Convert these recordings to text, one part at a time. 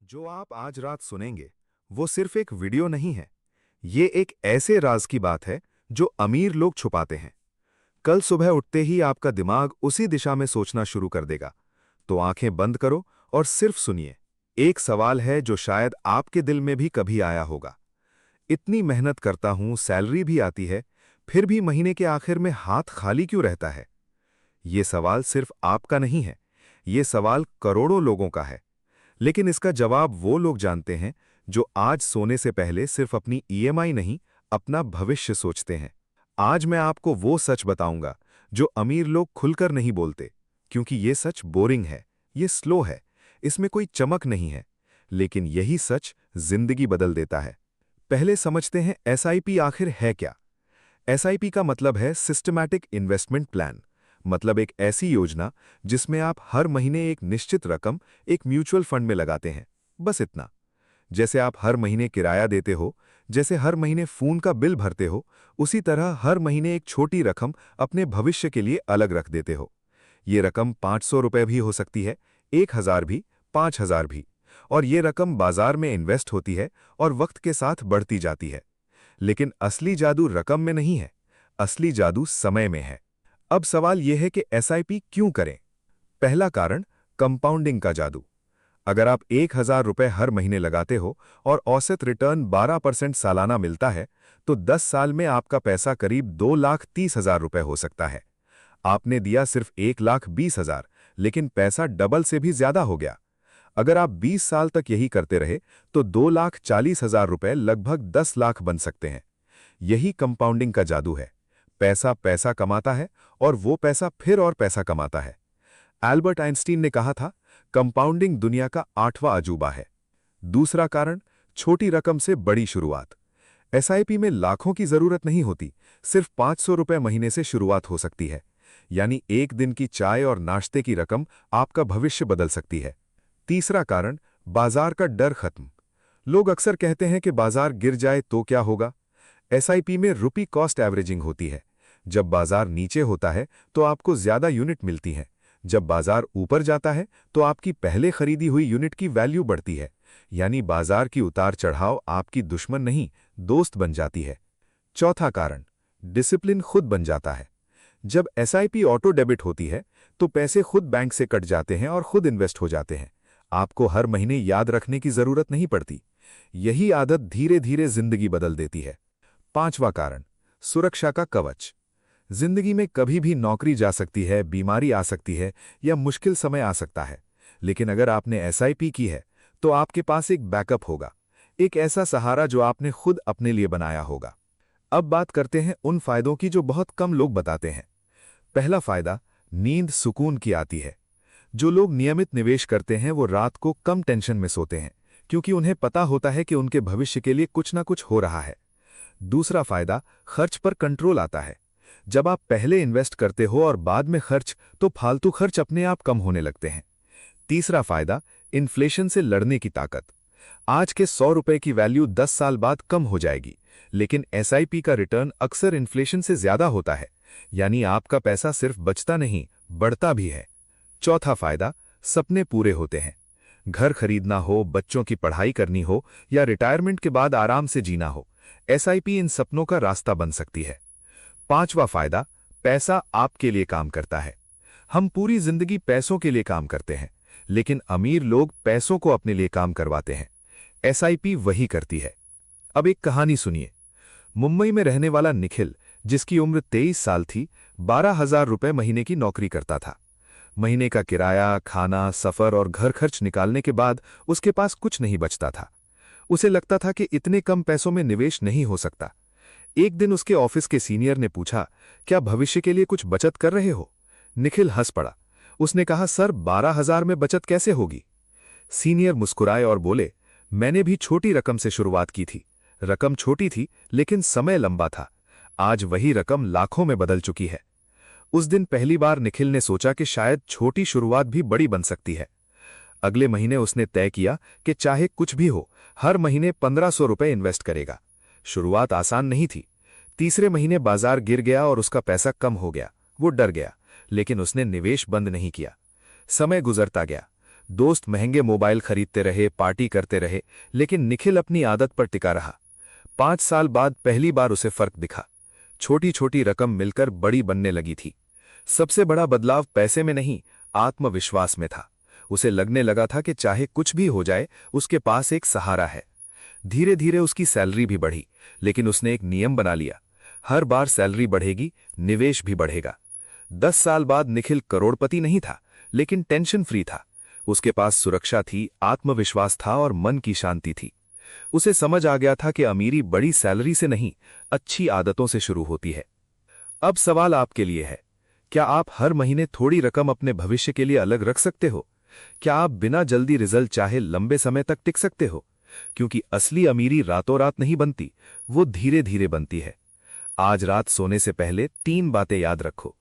जो आप आज रात सुनेंगे वो सिर्फ एक वीडियो नहीं है। ये एक ऐसे राज की बात है जो अमीर लोग छुपाते हैं। कल सुबह उठते ही आपका दिमाग उसी दिशा में सोचना शुरू कर देगा। तो आंखें बंद करो और सिर्फ सुनिए। एक सवाल है जो शायद आपके दिल में भी कभी आया होगा। इतनी मेहनत करता हूं, सैलरी भी आती है, फिर भी महीने के आखिर में हाथ खाली क्यों रहता है? ये सवाल सिर्फ आपका नहीं है, ये सवाल करोड़ों लोगों का है। लेकिन इसका जवाब वो लोग जानते हैं जो आज सोने से पहले सिर्फ अपनी ईएमआई नहीं, अपना भविष्य सोचते हैं। आज मैं आपको वो सच बताऊंगा जो अमीर लोग खुलकर नहीं बोलते, क्योंकि ये सच बोरिंग है, ये स्लो है, इसमें कोई चमक नहीं है। लेकिन यही सच जिंदगी बदल देता है। पहले समझते हैं एसआईपी आखिर है क्या। एसआईपी का मतलब है सिस्टमैटिक इन्वेस्टमेंट प्लान। मतलब एक ऐसी योजना जिसमें आप हर महीने एक निश्चित रकम एक म्यूचुअल फंड में लगाते हैं। बस इतना। जैसे आप हर महीने किराया देते हो, जैसे हर महीने फोन का बिल भरते हो, उसी तरह हर महीने एक छोटी रकम अपने भविष्य के लिए अलग रख देते हो। ये रकम 500 रुपए भी हो सकती है, 1000 भी, 5000 भी। और ये रकम बाजार में इन्वेस्ट होती है और वक्त के साथ बढ़ती जाती है। लेकिन असली जादू रकम में नहीं है, असली जादू समय में है। अब सवाल यह है कि एसआईपी क्यों करें? पहला कारण, कंपाउंडिंग का जादू। अगर आप 1000 रुपए हर महीने लगाते हो और औसत रिटर्न 12% सालाना मिलता है, तो 10 साल में आपका पैसा करीब 2,30,000 रुपए हो सकता है। आपने दिया सिर्फ 1,20,000, लेकिन पैसा डबल से भी ज्यादा हो गया। अगर आप 20 साल तक यही करते रहे, तो 2,40,000 रुपए लगभग 10 लाख बन सकते हैं। यही कंपाउंडिंग का जादू है। पैसा पैसा कमाता है और वो पैसा फिर और पैसा कमाता है। एल्बर्ट आइंस्टीन ने कहा था, कंपाउंडिंग दुनिया का 8वां अजूबा है। दूसरा कारण, छोटी रकम से बड़ी शुरुआत। एसआईपी में लाखों की जरूरत नहीं होती, सिर्फ 500 रुपए महीने से शुरुआत हो सकती है। यानी एक दिन की चाय और नाश्ते की रकम आपका भविष्य बदल सकती है। तीसरा कारण, बाजार का डर खत्म। लोग अक्सर कहते हैं कि बाजार गिर जाए तो क्या होगा। एसआईपी में रुपी कॉस्ट एवरेजिंग होती है। जब बाजार नीचे होता है तो आपको ज्यादा यूनिट मिलती हैं। जब बाजार ऊपर जाता है तो आपकी पहले खरीदी हुई यूनिट की वैल्यू बढ़ती है। यानी बाजार की उतार चढ़ाव आपकी दुश्मन नहीं, दोस्त बन जाती है। चौथा कारण, डिसिप्लिन खुद बन जाता है। जब एसआईपी ऑटो डेबिट होती है तो पैसे खुद बैंक से कट जाते हैं और खुद इन्वेस्ट हो जाते हैं। आपको हर महीने याद रखने की जरूरत नहीं पड़ती। यही आदत धीरे धीरे जिंदगी बदल देती है। पांचवा कारण, सुरक्षा का कवच। जिंदगी में कभी भी नौकरी जा सकती है, बीमारी आ सकती है या मुश्किल समय आ सकता है। लेकिन अगर आपने एसआईपी की है तो आपके पास एक बैकअप होगा, एक ऐसा सहारा जो आपने खुद अपने लिए बनाया होगा। अब बात करते हैं उन फायदों की जो बहुत कम लोग बताते हैं। पहला फायदा, नींद सुकून की आती है। जो लोग नियमित निवेश करते हैं वो रात को कम टेंशन में सोते हैं, क्योंकि उन्हें पता होता है कि उनके भविष्य के लिए कुछ ना कुछ हो रहा है। दूसरा फायदा, खर्च पर कंट्रोल आता है। जब आप पहले इन्वेस्ट करते हो और बाद में खर्च, तो फालतू खर्च अपने आप कम होने लगते हैं। तीसरा फायदा, इन्फ्लेशन से लड़ने की ताकत। आज के 100 रुपए की वैल्यू 10 साल बाद कम हो जाएगी, लेकिन एसआईपी का रिटर्न अक्सर इन्फ्लेशन से ज्यादा होता है। यानी आपका पैसा सिर्फ बचता नहीं, बढ़ता भी है। चौथा फायदा, सपने पूरे होते हैं। घर खरीदना हो, बच्चों की पढ़ाई करनी हो या रिटायरमेंट के बाद आराम से जीना हो, एसआईपी इन सपनों का रास्ता बन सकती है। पांचवा फायदा, पैसा आपके लिए काम करता है। हम पूरी जिंदगी पैसों के लिए काम करते हैं, लेकिन अमीर लोग पैसों को अपने लिए काम करवाते हैं। एसआईपी वही करती है। अब एक कहानी सुनिए। मुंबई में रहने वाला निखिल, जिसकी उम्र 23 साल थी, 12,000 रुपए महीने की नौकरी करता था। महीने का किराया, खाना, सफर और घर खर्च निकालने के बाद उसके पास कुछ नहीं बचता था। उसे लगता था कि इतने कम पैसों में निवेश नहीं हो सकता। एक दिन उसके ऑफिस के सीनियर ने पूछा, क्या भविष्य के लिए कुछ बचत कर रहे हो? निखिल हंस पड़ा। उसने कहा, सर 12,000 में बचत कैसे होगी? सीनियर मुस्कुराए और बोले, मैंने भी छोटी रकम से शुरुआत की थी। रकम छोटी थी, लेकिन समय लंबा था। आज वही रकम लाखों में बदल चुकी है। उस दिन पहली बार निखिल ने सोचा कि शायद छोटी शुरुआत भी बड़ी बन सकती है। अगले महीने उसने तय किया कि चाहे कुछ भी हो, हर महीने 1500 रुपए इन्वेस्ट करेगा। शुरुआत आसान नहीं थी। तीसरे महीने बाजार गिर गया और उसका पैसा कम हो गया। वो डर गया, लेकिन उसने निवेश बंद नहीं किया। समय गुजरता गया। दोस्त महंगे मोबाइल खरीदते रहे, पार्टी करते रहे, लेकिन निखिल अपनी आदत पर टिका रहा। 5 साल बाद पहली बार उसे फर्क दिखा। छोटी छोटी रकम मिलकर बड़ी बनने लगी थी। सबसे बड़ा बदलाव पैसे में नहीं, आत्मविश्वास में था। उसे लगने लगा था कि चाहे कुछ भी हो जाए, उसके पास एक सहारा है। धीरे धीरे उसकी सैलरी भी बढ़ी, लेकिन उसने एक नियम बना लिया। हर बार सैलरी बढ़ेगी, निवेश भी बढ़ेगा। 10 साल बाद निखिल करोड़पति नहीं था, लेकिन टेंशन फ्री था। उसके पास सुरक्षा थी, आत्मविश्वास था और मन की शांति थी। उसे समझ आ गया था कि अमीरी बड़ी सैलरी से नहीं, अच्छी आदतों से शुरू होती है। अब सवाल आपके लिए है, क्या आप हर महीने थोड़ी रकम अपने भविष्य के लिए अलग रख सकते हो? क्या आप बिना जल्दी रिजल्ट चाहे लंबे समय तक टिक सकते हो? क्योंकि असली अमीरी रातों रात नहीं बनती, वो धीरे धीरे बनती है। आज रात सोने से पहले 3 बातें याद रखो।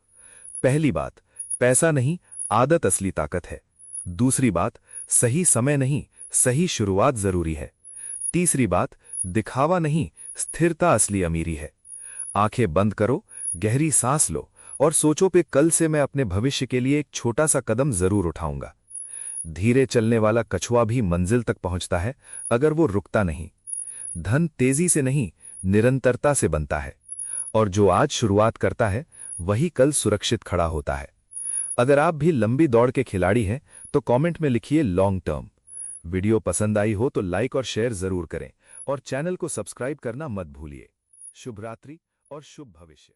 पहली बात, पैसा नहीं, आदत असली ताकत है। दूसरी बात, सही समय नहीं, सही शुरुआत जरूरी है। तीसरी बात, दिखावा नहीं, स्थिरता असली अमीरी है। आंखें बंद करो, गहरी सांस लो और सोचो कि कल से मैं अपने भविष्य के लिए एक छोटा सा कदम जरूर उठाऊंगा। धीरे चलने वाला कछुआ भी मंजिल तक पहुंचता है, अगर वो रुकता नहीं। धन तेजी से नहीं, निरंतरता से बनता है। और जो आज शुरुआत करता है, वही कल सुरक्षित खड़ा होता है। अगर आप भी लंबी दौड़ के खिलाड़ी हैं, तो कमेंट में लिखिए लॉन्ग टर्म। वीडियो पसंद आई हो तो लाइक और शेयर जरूर करें और चैनल को सब्सक्राइब करना मत भूलिए। शुभ रात्रि और शुभ भविष्य।